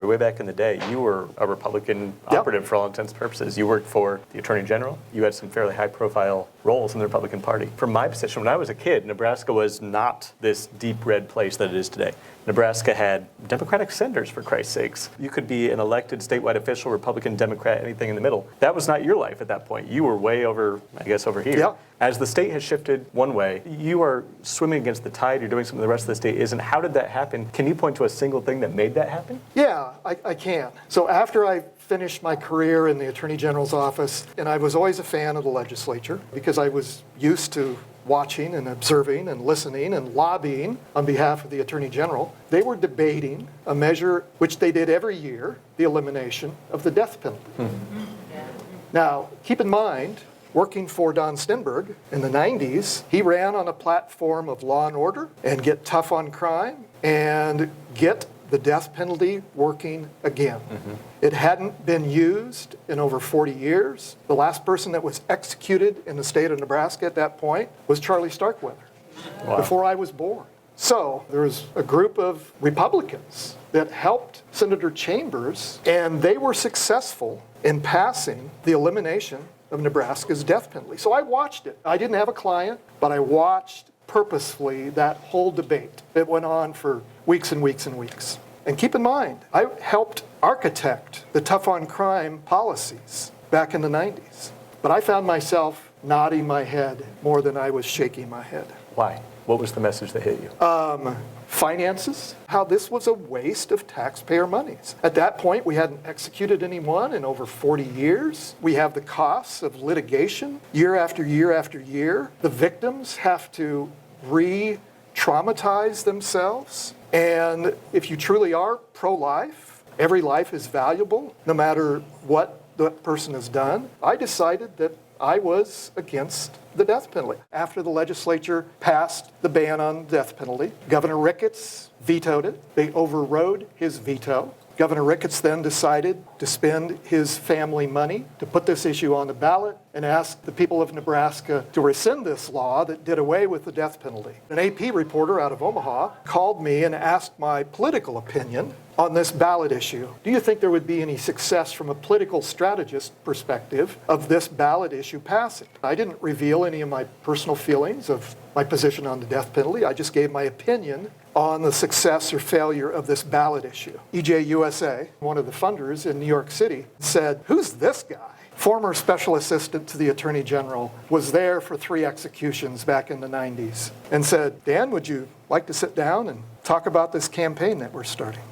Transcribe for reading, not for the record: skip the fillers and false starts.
way back in the day, you were a Republican operative for all intents and purposes. You worked for the Attorney General. You had some fairly high-profile roles in the Republican Party. From my position, when I was a kid, Nebraska was not this deep red place that it is today. Nebraska had Democratic senators, for Christ's sakes. You could be an elected statewide official, Republican, Democrat, anything in the middle. That was not your life at that point. You were way over, I guess, over here. Yeah. As the state has shifted one way, you are swimming against the tide. You're doing something the rest of the state isn't. How did that happen? Can you point to a single thing that made that happen? Yeah, I can. So after I finished my career in the Attorney General's office, and I was always a fan of the legislature because I was used to watching and observing and listening and lobbying on behalf of the Attorney General. They were debating a measure which they did every year, the elimination of the death penalty. Now, keep in mind, working for Don Stenberg in the 90s, he ran on a platform of law and order and get tough on crime and get the death penalty working again. It hadn't been used in over 40 years. The last person that was executed in the state of Nebraska at that point was Charlie Starkweather, before I was born. So there was a group of Republicans that helped Senator Chambers, and they were successful in passing the elimination of Nebraska's death penalty. So I watched it. I didn't have a client, but I watched purposefully that whole debate. It went on for weeks and weeks and weeks. And keep in mind, I helped architect the tough on crime policies back in the 90s. But I found myself nodding my head more than I was shaking my head. Why? What was the message that hit you? Finances, how this was a waste of taxpayer monies. At that point, we hadn't executed anyone in over 40 years. We have the costs of litigation year after year after year. The victims have to re-traumatize themselves. And if you truly are pro-life, every life is valuable, no matter what the person has done. I decided that I was against the death penalty. After the legislature passed the ban on the death penalty, Governor Ricketts vetoed it. They overrode his veto. Governor Ricketts then decided to spend his family money to put this issue on the ballot and ask the people of Nebraska to rescind this law that did away with the death penalty. An AP reporter out of Omaha called me and asked my political opinion on this ballot issue. Do you think there would be any success from a political strategist perspective of this ballot issue passing? I didn't reveal any of my personal feelings of my position on the death penalty. I just gave my opinion on the success or failure of this ballot issue. EJUSA, one of the funders in New York City, said, "Who's this guy?" Former special assistant to the Attorney General was there for 3 executions back in the 90s and said, "Dan, would you like to sit down and talk about this campaign that we're starting?"